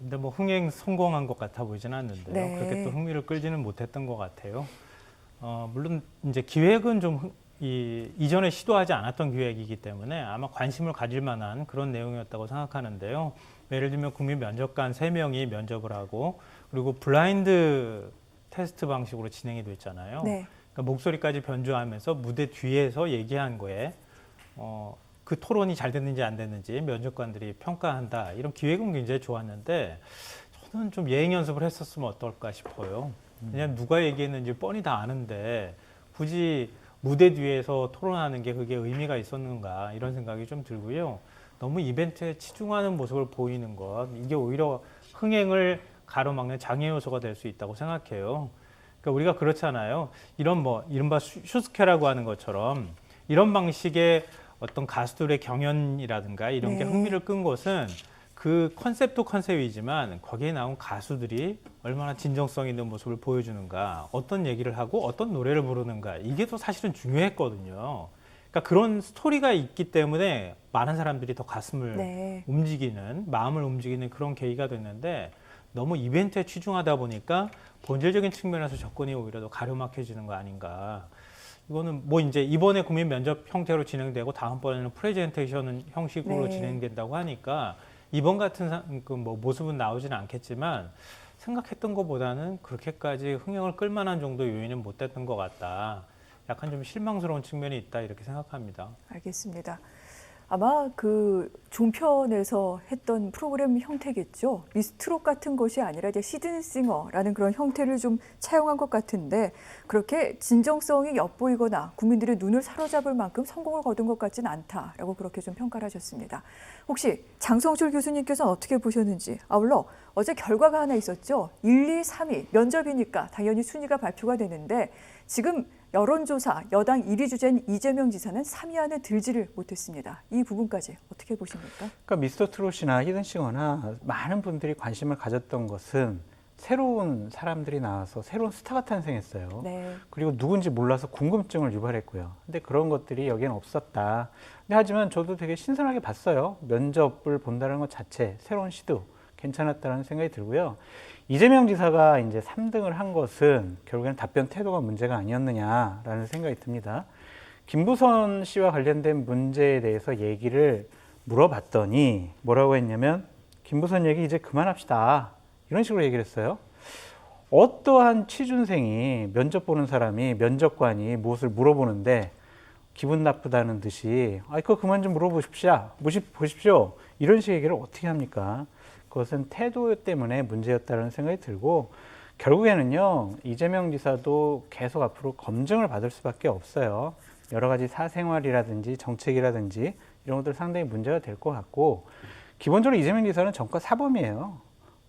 근데 뭐 흥행 성공한 것 같아 보이진 않는데요. 네. 그렇게 또 흥미를 끌지는 못했던 것 같아요. 물론 이제 기획은 좀 이전에 시도하지 않았던 기획이기 때문에 아마 관심을 가질 만한 그런 내용이었다고 생각하는데요. 예를 들면 국민 면접관 3명이 면접을 하고 그리고 블라인드 테스트 방식으로 진행이 됐잖아요. 네. 그러니까 목소리까지 변조하면서 무대 뒤에서 얘기한 거에 그 토론이 잘 됐는지 안 됐는지 면접관들이 평가한다. 이런 기획은 굉장히 좋았는데 저는 좀 예행 연습을 했었으면 어떨까 싶어요. 그냥 누가 얘기했는지 뻔히 다 아는데 굳이 무대 뒤에서 토론하는 게 그게 의미가 있었는가 이런 생각이 좀 들고요. 너무 이벤트에 치중하는 모습을 보이는 것, 이게 오히려 흥행을 가로막는 장애 요소가 될 수 있다고 생각해요. 그러니까 우리가 그렇잖아요. 이런 뭐 이른바 슈스케라고 하는 것처럼 이런 방식의 어떤 가수들의 경연이라든가 이런 게 네. 흥미를 끈 것은 그 컨셉도 컨셉이지만 거기에 나온 가수들이 얼마나 진정성 있는 모습을 보여주는가, 어떤 얘기를 하고 어떤 노래를 부르는가, 이게 더 사실은 중요했거든요. 그러니까 그런 스토리가 있기 때문에 많은 사람들이 더 가슴을 네. 움직이는, 마음을 움직이는 그런 계기가 됐는데 너무 이벤트에 치중하다 보니까 본질적인 측면에서 접근이 오히려 더 가려막혀지는 거 아닌가. 이거는 뭐 이제 이번에 국민 면접 형태로 진행되고 다음번에는 프레젠테이션 형식으로 네. 진행된다고 하니까 이번 같은 그 뭐 모습은 나오지는 않겠지만 생각했던 것보다는 그렇게까지 흥행을 끌만한 정도 요인은 못 됐던 것 같다. 약간 좀 실망스러운 측면이 있다 이렇게 생각합니다. 알겠습니다. 아마 그 종편에서 했던 프로그램 형태겠죠. 미스트롯 같은 것이 아니라 이제 시든싱어라는 그런 형태를 좀 차용한 것 같은데 그렇게 진정성이 엿보이거나 국민들의 눈을 사로잡을 만큼 성공을 거둔 것 같지는 않다라고 그렇게 좀 평가를 하셨습니다. 혹시 장성철 교수님께서는 어떻게 보셨는지, 아울러 어제 결과가 하나 있었죠. 1, 2, 3위 면접이니까 당연히 순위가 발표가 되는데 지금 여론조사 여당 1위 주자인 이재명 지사는 3위 안에 들지를 못했습니다. 이 부분까지 어떻게 보십니까? 그러니까 미스터 트롯이나 히든싱어나 많은 분들이 관심을 가졌던 것은 새로운 사람들이 나와서 새로운 스타가 탄생했어요. 네. 그리고 누군지 몰라서 궁금증을 유발했고요. 근데 그런 것들이 여기엔 없었다. 근데 하지만 저도 되게 신선하게 봤어요. 면접을 본다는 것 자체, 새로운 시도 괜찮았다는 생각이 들고요. 이재명 지사가 이제 3등을 한 것은 결국에는 답변 태도가 문제가 아니었느냐라는 생각이 듭니다. 김부선 씨와 관련된 문제에 대해서 얘기를 물어봤더니 뭐라고 했냐면 김부선 얘기 이제 그만합시다. 이런 식으로 얘기를 했어요. 어떠한 취준생이 면접 보는 사람이 면접관이 무엇을 물어보는데 기분 나쁘다는 듯이 그거 그만 좀 보십시오. 이런 식의 얘기를 어떻게 합니까? 그것은 태도 때문에 문제였다는 생각이 들고 결국에는요 이재명 지사도 계속 앞으로 검증을 받을 수밖에 없어요. 여러 가지 사생활이라든지 정책이라든지 이런 것들 상당히 문제가 될 것 같고 기본적으로 이재명 지사는 전과 사범이에요.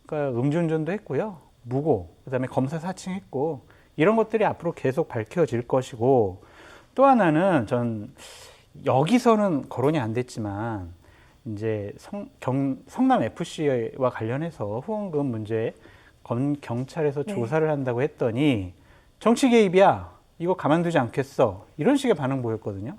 그러니까 음주운전도 했고요. 무고, 그다음에 검사 사칭했고 이런 것들이 앞으로 계속 밝혀질 것이고 또 하나는 전 여기서는 거론이 안 됐지만 이제 성남 FC와 관련해서 후원금 문제 경찰에서 네. 조사를 한다고 했더니 정치 개입이야. 이거 가만두지 않겠어. 이런 식의 반응 보였거든요.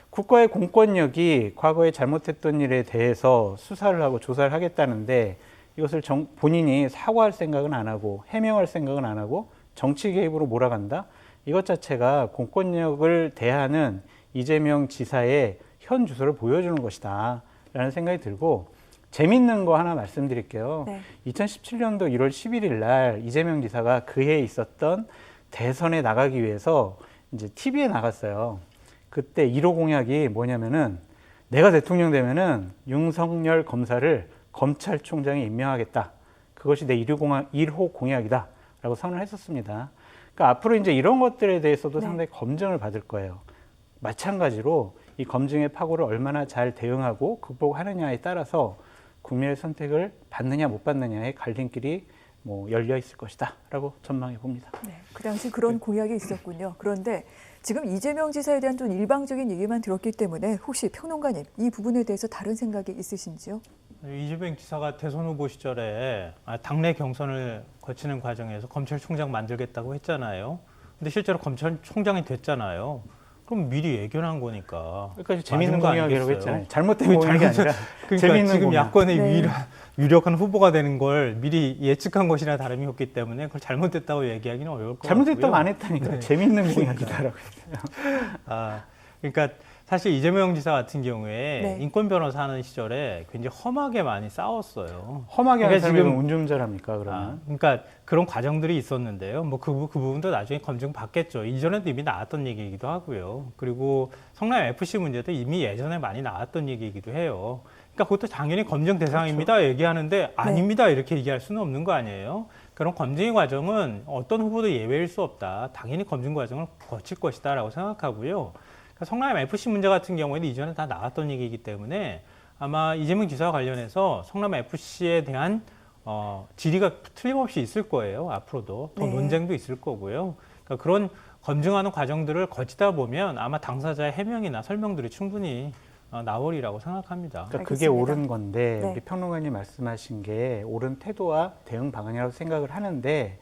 국가의 공권력이 과거에 잘못했던 일에 대해서 수사를 하고 조사를 하겠다는데 이것을 본인이 사과할 생각은 안 하고 해명할 생각은 안 하고 정치 개입으로 몰아간다. 이것 자체가 공권력을 대하는 이재명 지사의 현 주소를 보여주는 것이다. 라는 생각이 들고 재밌는 거 하나 말씀드릴게요. 네. 2017년도 1월 11일 날 이재명 지사가 그해 있었던 대선에 나가기 위해서 이제 TV에 나갔어요. 그때 1호 공약이 뭐냐면은 내가 대통령 되면은 윤석열 검사를 검찰총장에 임명하겠다. 그것이 내 1호 공약이다. 라고 선언을 했었습니다. 그러니까 앞으로 이제 이런 것들에 대해서도 네. 상당히 검증을 받을 거예요. 마찬가지로 이 검증의 파고를 얼마나 잘 대응하고 극복하느냐에 따라서 국민의 선택을 받느냐 못 받느냐의 갈림길이 열려 있을 것이다라고 전망해 봅니다. 네. 그 당시 그런 공약이 있었군요. 그런데 지금 이재명 지사에 대한 좀 일방적인 얘기만 들었기 때문에 혹시 평론가님 이 부분에 대해서 다른 생각이 있으신지요? 이재명 지사가 대선 후보 시절에 당내 경선을 거치는 과정에서 검찰총장 만들겠다고 했잖아요. 근데 실제로 검찰총장이 됐잖아요. 그럼 미리 예견한 거니까. 그러니까 재미있는 맞은 거 공약이라고 아니겠어요? 했잖아요. 잘못된 공약이 아니라 그러니까 재미있는 지금 공약. 야권의 네. 유력한 후보가 되는 걸 미리 예측한 것이나 다름이 없기 때문에 그걸 잘못됐다고 얘기하기는 어려울 것 잘못됐다고 같고요. 안 했다니까. 네. 재미있는 공약이다라고 했어요. 아, 그러니까 사실 이재명 지사 같은 경우에 네. 인권 변호사 하는 시절에 굉장히 험하게 많이 싸웠어요. 험하게 하는 그러니까 사람이 지금- 운전자랍니까 그러면? 아, 그러니까 그런 과정들이 있었는데요. 뭐 그 부분도 나중에 검증 받겠죠. 이전에도 이미 나왔던 얘기이기도 하고요. 그리고 성남 FC 문제도 이미 예전에 많이 나왔던 얘기이기도 해요. 그러니까 그것도 당연히 검증 대상입니다. 그렇죠. 얘기하는데 아닙니다. 이렇게 얘기할 수는 없는 거 아니에요. 그런 검증의 과정은 어떤 후보도 예외일 수 없다. 당연히 검증 과정을 거칠 것이다라고 생각하고요. 그러니까 성남 FC 문제 같은 경우에는 이전에 다 나왔던 얘기이기 때문에 아마 이재명 지사와 관련해서 성남 FC에 대한 질의가 틀림없이 있을 거예요. 앞으로도 더 네. 논쟁도 있을 거고요. 그러니까 그런 검증하는 과정들을 거치다 보면 아마 당사자의 해명이나 설명들이 충분히 나오리라고 생각합니다. 그러니까 그게 알겠습니다. 옳은 건데 네. 우리 평론가님 말씀하신 게 옳은 태도와 대응 방안이라고 생각을 하는데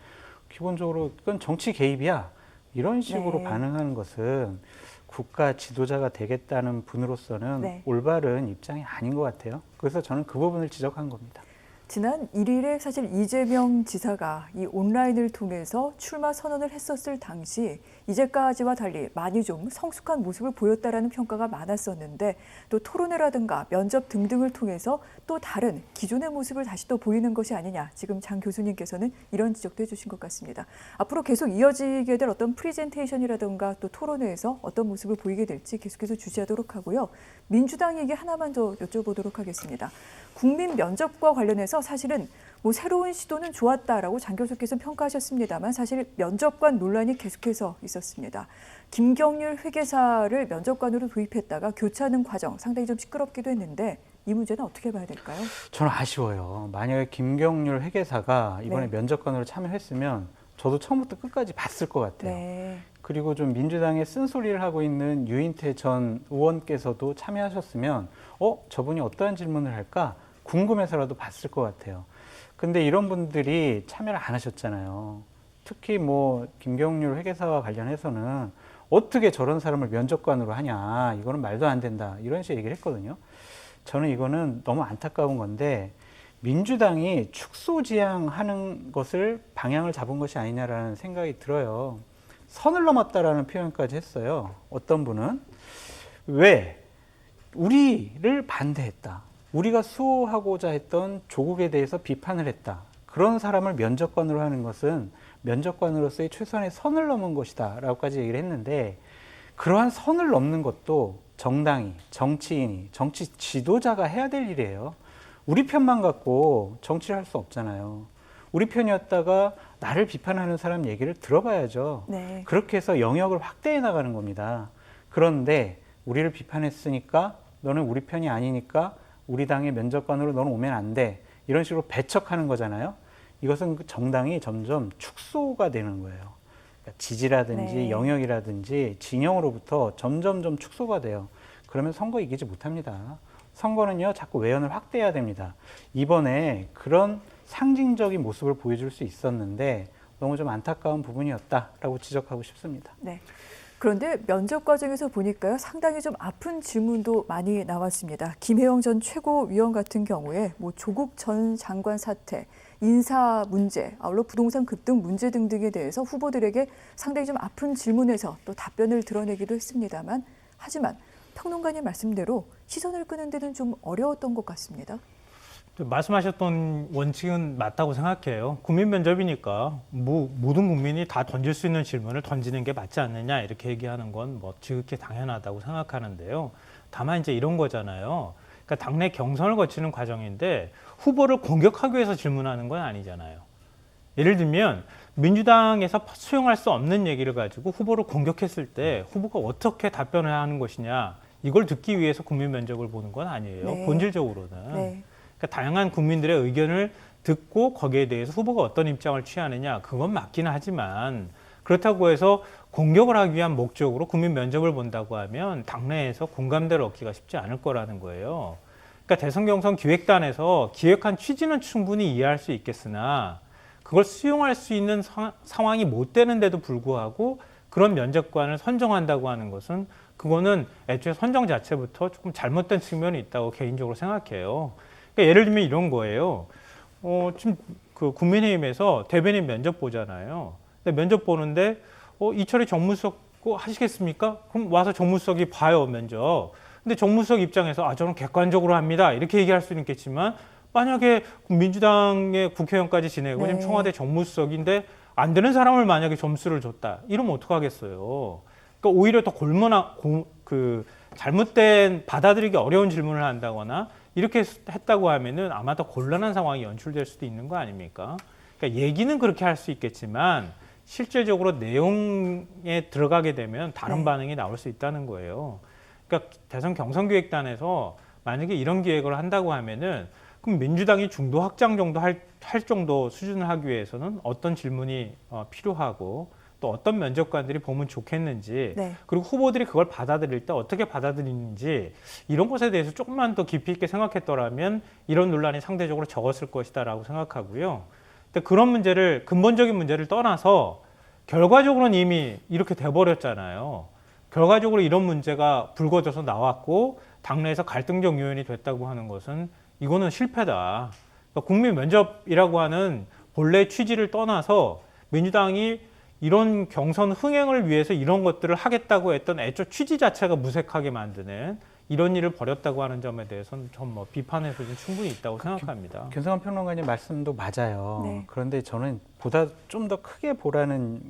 기본적으로 그건 정치 개입이야 이런 식으로 네. 반응하는 것은 국가 지도자가 되겠다는 분으로서는 네. 올바른 입장이 아닌 것 같아요. 그래서 저는 그 부분을 지적한 겁니다. 지난 1일에 사실 이재명 지사가 이 온라인을 통해서 출마 선언을 했었을 당시 이제까지와 달리 많이 좀 성숙한 모습을 보였다라는 평가가 많았었는데 또 토론회라든가 면접 등등을 통해서 또 다른 기존의 모습을 다시 또 보이는 것이 아니냐. 지금 장 교수님께서는 이런 지적도 해주신 것 같습니다. 앞으로 계속 이어지게 될 어떤 프리젠테이션이라든가 또 토론회에서 어떤 모습을 보이게 될지 계속해서 주시하도록 하고요. 민주당 얘기 하나만 더 여쭤보도록 하겠습니다. 국민 면접과 관련해서 사실은 뭐 새로운 시도는 좋았다라고 장 교수께서 평가하셨습니다만 사실 면접관 논란이 계속해서 있었습니다. 김경률 회계사를 면접관으로 도입했다가 교체하는 과정 상당히 좀 시끄럽기도 했는데 이 문제는 어떻게 봐야 될까요? 저는 아쉬워요. 만약에 김경률 회계사가 이번에 네. 면접관으로 참여했으면 저도 처음부터 끝까지 봤을 것 같아요. 네. 그리고 좀 민주당의 쓴소리를 하고 있는 유인태 전 의원께서도 참여하셨으면 저분이 어떠한 질문을 할까 궁금해서라도 봤을 것 같아요. 근데 이런 분들이 참여를 안 하셨잖아요. 특히 뭐 김경률 회계사와 관련해서는 어떻게 저런 사람을 면접관으로 하냐, 이거는 말도 안 된다, 이런 식의 얘기를 했거든요. 저는 이거는 너무 안타까운 건데 민주당이 축소지향하는 것을 방향을 잡은 것이 아니냐라는 생각이 들어요. 선을 넘었다라는 표현까지 했어요. 어떤 분은 왜 우리를 반대했다. 우리가 수호하고자 했던 조국에 대해서 비판을 했다. 그런 사람을 면접관으로 하는 것은 면접관으로서의 최소한의 선을 넘은 것이다 라고까지 얘기를 했는데 그러한 선을 넘는 것도 정당이, 정치인이, 정치 지도자가 해야 될 일이에요. 우리 편만 갖고 정치를 할 수 없잖아요. 우리 편이었다가 나를 비판하는 사람 얘기를 들어봐야죠. 네. 그렇게 해서 영역을 확대해 나가는 겁니다. 그런데 우리를 비판했으니까 너는 우리 편이 아니니까 우리 당의 면접관으로 너는 오면 안 돼. 이런 식으로 배척하는 거잖아요. 이것은 그 정당이 점점 축소가 되는 거예요. 그러니까 지지라든지 네. 영역이라든지 진영으로부터 점점점 축소가 돼요. 그러면 선거 이기지 못합니다. 선거는요, 자꾸 외연을 확대해야 됩니다. 이번에 그런 상징적인 모습을 보여줄 수 있었는데 너무 좀 안타까운 부분이었다라고 지적하고 싶습니다. 네. 그런데 면접 과정에서 보니까요, 상당히 좀 아픈 질문도 많이 나왔습니다. 김혜영 전 최고위원 같은 경우에 뭐 조국 전 장관 사태, 인사 문제, 아울러 부동산 급등 문제 등등에 대해서 후보들에게 상당히 좀 아픈 질문에서 또 답변을 드러내기도 했습니다만, 하지만 평론가님 말씀대로 시선을 끄는 데는 좀 어려웠던 것 같습니다. 말씀하셨던 원칙은 맞다고 생각해요. 국민 면접이니까 모든 국민이 다 던질 수 있는 질문을 던지는 게 맞지 않느냐 이렇게 얘기하는 건 뭐 지극히 당연하다고 생각하는데요. 다만 이제 이런 거잖아요. 그러니까 당내 경선을 거치는 과정인데 후보를 공격하기 위해서 질문하는 건 아니잖아요. 예를 들면 민주당에서 수용할 수 없는 얘기를 가지고 후보를 공격했을 때 후보가 어떻게 답변을 하는 것이냐 이걸 듣기 위해서 국민 면접을 보는 건 아니에요. 네. 본질적으로는. 네. 그러니까 다양한 국민들의 의견을 듣고 거기에 대해서 후보가 어떤 입장을 취하느냐 그건 맞긴 하지만 그렇다고 해서 공격을 하기 위한 목적으로 국민 면접을 본다고 하면 당내에서 공감대를 얻기가 쉽지 않을 거라는 거예요. 그러니까 대선 경선 기획단에서 기획한 취지는 충분히 이해할 수 있겠으나 그걸 수용할 수 있는 상황이 못 되는데도 불구하고 그런 면접관을 선정한다고 하는 것은 그거는 애초에 선정 자체부터 조금 잘못된 측면이 있다고 개인적으로 생각해요. 그러니까 예를 들면 이런 거예요. 지금 그 국민의힘에서 대변인 면접 보잖아요. 근데 면접 보는데 이철이 정무수석 하시겠습니까? 그럼 와서 정무수석이 봐요, 면접. 근데 정무수석 입장에서 저는 객관적으로 합니다. 이렇게 얘기할 수는 있겠지만 만약에 민주당의 국회의원까지 지내고 네. 지금 청와대 정무수석인데 안 되는 사람을 만약에 점수를 줬다. 이러면 어떡하겠어요. 그러니까 오히려 더 잘못된 받아들이기 어려운 질문을 한다거나 이렇게 했다고 하면은 아마 더 곤란한 상황이 연출될 수도 있는 거 아닙니까? 그러니까 얘기는 그렇게 할 수 있겠지만 실질적으로 내용에 들어가게 되면 다른 네. 반응이 나올 수 있다는 거예요. 그러니까 대선 경선기획단에서 만약에 이런 기획을 한다고 하면은 그럼 민주당이 중도 확장 정도 할 정도 수준을 하기 위해서는 어떤 질문이 필요하고 또 어떤 면접관들이 보면 좋겠는지 네. 그리고 후보들이 그걸 받아들일 때 어떻게 받아들이는지 이런 것에 대해서 조금만 더 깊이 있게 생각했더라면 이런 논란이 상대적으로 적었을 것이다라고 생각하고요. 근데 그런 문제를 근본적인 문제를 떠나서 결과적으로는 이미 이렇게 돼버렸잖아요. 결과적으로 이런 문제가 불거져서 나왔고 당내에서 갈등적 요인이 됐다고 하는 것은 이거는 실패다. 그러니까 국민 면접이라고 하는 본래 취지를 떠나서 민주당이 이런 경선 흥행을 위해서 이런 것들을 하겠다고 했던 애초 취지 자체가 무색하게 만드는 이런 일을 벌였다고 하는 점에 대해서는 전 비판의 소지는 충분히 있다고 생각합니다. 김성환 평론가님 말씀도 맞아요. 네. 그런데 저는 보다 좀 더 크게 보라는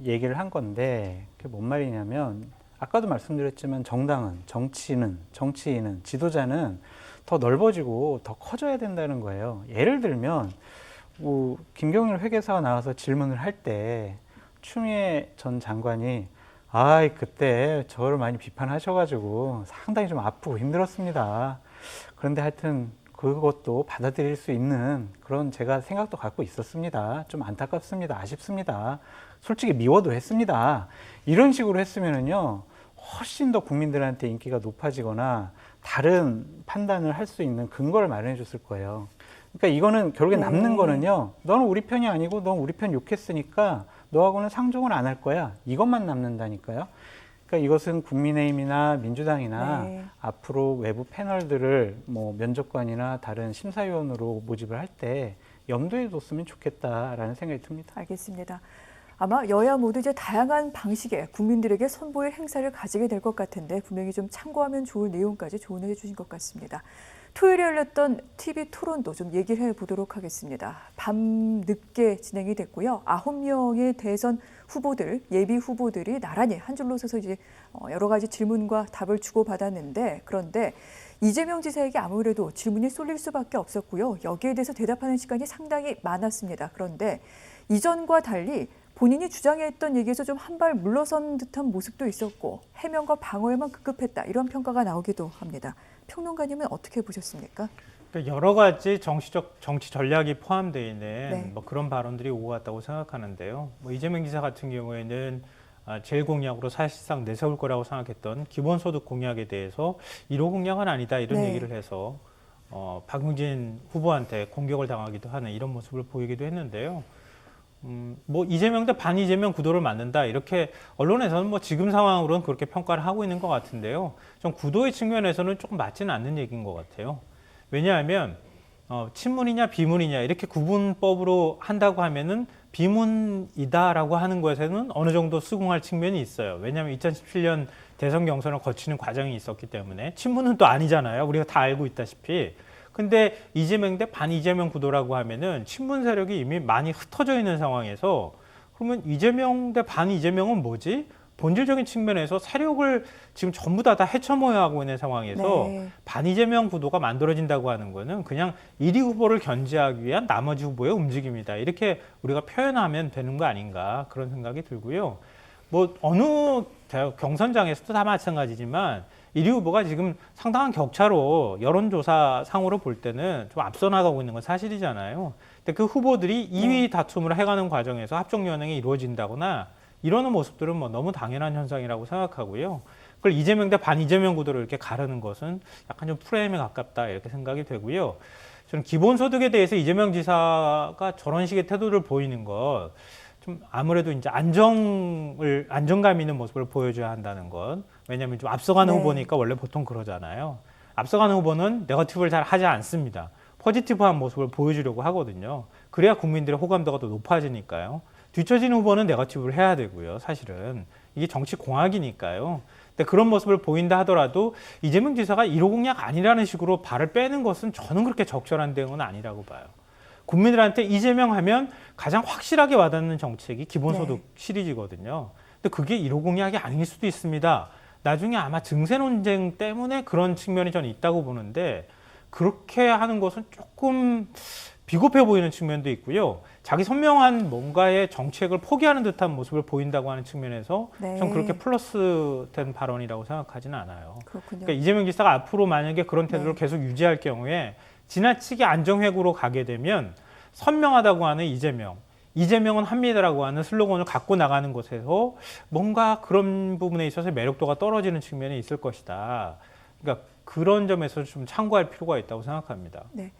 얘기를 한 건데 그게 뭔 말이냐면 아까도 말씀드렸지만 정당은, 정치인은, 지도자는 더 넓어지고 더 커져야 된다는 거예요. 예를 들면 김경일 회계사가 나와서 질문을 할 때 추미애 전 장관이 그때 저를 많이 비판하셔가지고 상당히 좀 아프고 힘들었습니다. 그런데 하여튼 그것도 받아들일 수 있는 그런 제가 생각도 갖고 있었습니다. 좀 안타깝습니다. 아쉽습니다. 솔직히 미워도 했습니다. 이런 식으로 했으면은요, 훨씬 더 국민들한테 인기가 높아지거나 다른 판단을 할 수 있는 근거를 마련해 줬을 거예요. 그러니까 이거는 결국에 남는 거는요, 너는 우리 편이 아니고 넌 우리 편 욕했으니까 너하고는 상종을 안 할 거야. 이것만 남는다니까요. 그러니까 이것은 국민의힘이나 민주당이나 네. 앞으로 외부 패널들을 면접관이나 다른 심사위원으로 모집을 할 때 염두에 뒀으면 좋겠다라는 생각이 듭니다. 알겠습니다. 아마 여야 모두 이제 다양한 방식의 국민들에게 선보일 행사를 가지게 될 것 같은데 분명히 좀 참고하면 좋을 내용까지 조언을 해주신 것 같습니다. 토요일에 열렸던 TV 토론도 좀 얘기를 해보도록 하겠습니다. 밤 늦게 진행이 됐고요. 9명의 대선 후보들, 예비 후보들이 나란히 한 줄로 서서 이제 여러 가지 질문과 답을 주고받았는데 그런데 이재명 지사에게 아무래도 질문이 쏠릴 수밖에 없었고요. 여기에 대해서 대답하는 시간이 상당히 많았습니다. 그런데 이전과 달리 본인이 주장했던 얘기에서 좀 한 발 물러선 듯한 모습도 있었고 해명과 방어에만 급급했다 이런 평가가 나오기도 합니다. 평론가님은 어떻게 보셨습니까? 그러니까 여러 가지 정치 전략이 포함되어 있는 네. 그런 발언들이 오고 갔다고 생각하는데요. 이재명 지사 같은 경우에는 제일 공약으로 사실상 내세울 거라고 생각했던 기본소득 공약에 대해서 1호 공약은 아니다 이런 네. 얘기를 해서 박용진 후보한테 공격을 당하기도 하는 이런 모습을 보이기도 했는데요. 이재명 대 반이재명 구도를 만든다 이렇게 언론에서는 지금 상황으로는 그렇게 평가를 하고 있는 것 같은데요. 좀 구도의 측면에서는 조금 맞지는 않는 얘기인 것 같아요. 왜냐하면 친문이냐 비문이냐 이렇게 구분법으로 한다고 하면은 비문이다라고 하는 것에는 어느 정도 수긍할 측면이 있어요. 왜냐하면 2017년 대선 경선을 거치는 과정이 있었기 때문에 친문은 또 아니잖아요. 우리가 다 알고 있다시피. 근데 이재명 대 반이재명 구도라고 하면은 친문 세력이 이미 많이 흩어져 있는 상황에서 그러면 이재명 대 반이재명은 뭐지? 본질적인 측면에서 세력을 지금 전부 다 헤쳐모여 하고 있는 상황에서 네. 반이재명 구도가 만들어진다고 하는 거는 그냥 1위 후보를 견제하기 위한 나머지 후보의 움직임이다. 이렇게 우리가 표현하면 되는 거 아닌가 그런 생각이 들고요. 어느 경선장에서도 다 마찬가지지만 1위 후보가 지금 상당한 격차로 여론조사 상으로 볼 때는 좀 앞서 나가고 있는 건 사실이잖아요. 근데 그 후보들이 2위 다툼을 해가는 과정에서 합종연행이 이루어진다거나 이러는 모습들은 너무 당연한 현상이라고 생각하고요. 그걸 이재명 대 반이재명 구도로 이렇게 가르는 것은 약간 좀 프레임에 가깝다 이렇게 생각이 되고요. 저는 기본소득에 대해서 이재명 지사가 저런 식의 태도를 보이는 것 좀 아무래도 이제 안정감 있는 모습을 보여줘야 한다는 것. 왜냐하면 좀 앞서가는 네. 후보니까 원래 보통 그러잖아요. 앞서가는 후보는 네거티브를 잘 하지 않습니다. 포지티브한 모습을 보여주려고 하거든요. 그래야 국민들의 호감도가 더 높아지니까요. 뒤처진 후보는 네거티브를 해야 되고요. 사실은 이게 정치 공학이니까요. 근데 그런 모습을 보인다 하더라도 이재명 지사가 1호 공약 아니라는 식으로 발을 빼는 것은 저는 그렇게 적절한 대응은 아니라고 봐요. 국민들한테 이재명 하면 가장 확실하게 와닿는 정책이 기본소득 시리즈거든요. 근데 그게 1호 공약이 아닐 수도 있습니다. 나중에 아마 증세 논쟁 때문에 그런 측면이 저는 있다고 보는데 그렇게 하는 것은 조금 비겁해 보이는 측면도 있고요. 자기 선명한 뭔가의 정책을 포기하는 듯한 모습을 보인다고 하는 측면에서 네. 전 그렇게 플러스된 발언이라고 생각하지는 않아요. 그렇군요. 그러니까 이재명 지사가 앞으로 만약에 그런 태도를 네. 계속 유지할 경우에 지나치게 안정회구로 가게 되면 선명하다고 하는 이재명은 합니다라고 하는 슬로건을 갖고 나가는 것에서 뭔가 그런 부분에 있어서 매력도가 떨어지는 측면이 있을 것이다. 그러니까 그런 점에서 좀 참고할 필요가 있다고 생각합니다. 네.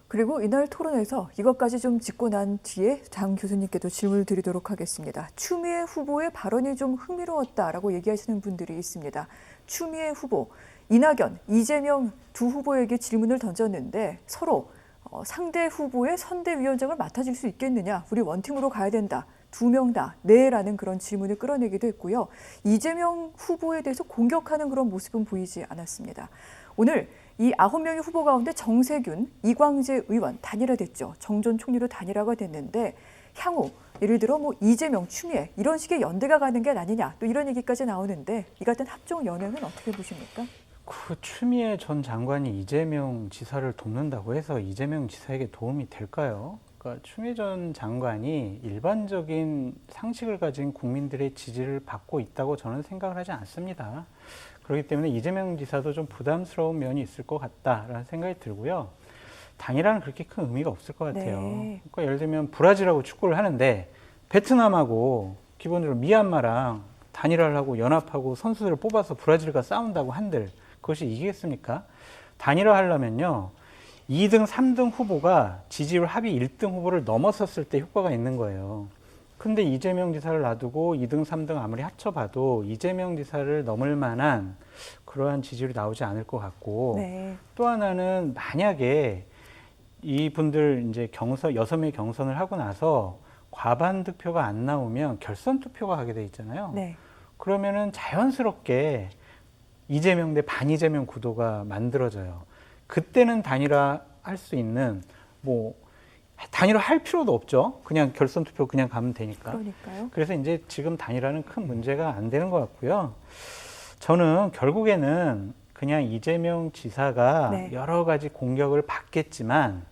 그리고 이날 토론에서 이것까지 좀 짚고 난 뒤에 장 교수님께도 질문을 드리도록 하겠습니다. 추미애 후보의 발언이 좀 흥미로웠다라고 얘기하시는 분들이 있습니다. 추미애 후보, 이낙연, 이재명 두 후보에게 질문을 던졌는데 서로 상대 후보의 선대위원장을 맡아줄 수 있겠느냐, 우리 원팀으로 가야 된다, 두 명 다 네라는 그런 질문을 끌어내기도 했고요. 이재명 후보에 대해서 공격하는 그런 모습은 보이지 않았습니다. 오늘 이 9명의 후보 가운데 정세균, 이광재 의원 단일화됐죠. 정전 총리로 단일화가 됐는데 향후 예를 들어 뭐 이재명, 추미애 이런 식의 연대가 가는 게 아니냐, 또 이런 얘기까지 나오는데 이 같은 합종 연행은 어떻게 보십니까? 그 추미애 전 장관이 이재명 지사를 돕는다고 해서 이재명 지사에게 도움이 될까요? 그러니까 추미애 전 장관이 일반적인 상식을 가진 국민들의 지지를 받고 있다고 저는 생각을 하지 않습니다. 그렇기 때문에 이재명 지사도 좀 부담스러운 면이 있을 것 같다라는 생각이 들고요. 단일화는 그렇게 큰 의미가 없을 것 같아요. 네. 그러니까 예를 들면 브라질하고 축구를 하는데 베트남하고 기본적으로 미얀마랑 단일화를 하고 연합하고 선수들을 뽑아서 브라질과 싸운다고 한들 그것이 이기겠습니까? 단일화 하려면요. 2등, 3등 후보가 지지율 합의 1등 후보를 넘어섰을 때 효과가 있는 거예요. 근데 이재명 지사를 놔두고 2등, 3등 아무리 합쳐봐도 이재명 지사를 넘을 만한 그러한 지지율이 나오지 않을 것 같고 네. 또 하나는 만약에 이분들 이제 6명 경선을 하고 나서 과반 득표가 안 나오면 결선 투표가 하게 돼 있잖아요. 네. 그러면은 자연스럽게 이재명 대 반이재명 구도가 만들어져요. 그때는 단일화 할 수 있는 뭐 단일화 할 필요도 없죠. 그냥 결선 투표 그냥 가면 되니까. 그러니까요. 그래서 이제 지금 단일화는 큰 문제가 안 되는 것 같고요. 저는 결국에는 그냥 이재명 지사가 네. 여러 가지 공격을 받겠지만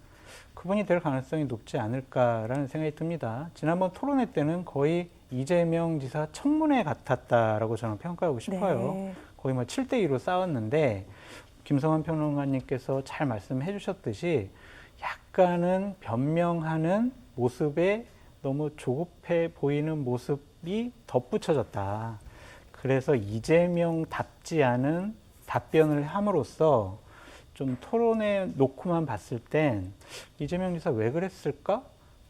그분이 될 가능성이 높지 않을까라는 생각이 듭니다. 지난번 토론회 때는 거의 이재명 지사 청문회 같았다라고 저는 평가하고 싶어요. 네. 거의 뭐 7대2로 싸웠는데 김성환 평론가님께서 잘 말씀해 주셨듯이 약간은 변명하는 모습에 너무 조급해 보이는 모습이 덧붙여졌다. 그래서 이재명답지 않은 답변을 함으로써 좀 토론에 놓고만 봤을 땐 이재명 지사 왜 그랬을까?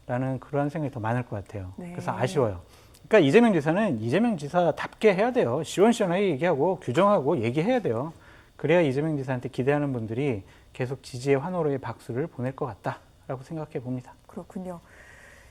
라는 그러한 생각이 더 많을 것 같아요. 네. 그래서 아쉬워요. 그러니까 이재명 지사는 이재명 지사답게 해야 돼요. 시원시원하게 얘기하고 규정하고 얘기해야 돼요. 그래야 이재명 지사한테 기대하는 분들이 계속 지지의 환호로의 박수를 보낼 것 같다라고 생각해 봅니다. 그렇군요.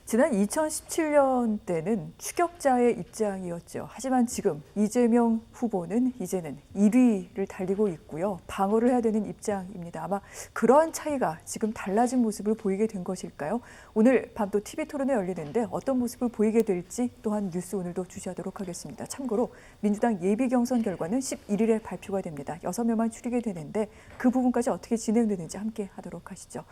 지난 2017년 때는 추격자의 입장이었죠. 하지만 지금 이재명 후보는 이제는 1위를 달리고 있고요. 방어를 해야 되는 입장입니다. 아마 그러한 차이가 지금 달라진 모습을 보이게 된 것일까요? 오늘 밤 또 TV토론회 열리는데 어떤 모습을 보이게 될지 또한 뉴스 오늘도 주시하도록 하겠습니다. 참고로 민주당 예비경선 결과는 11일에 발표가 됩니다. 6명만 추리게 되는데 그 부분까지 어떻게 진행되는지 함께 하도록 하시죠.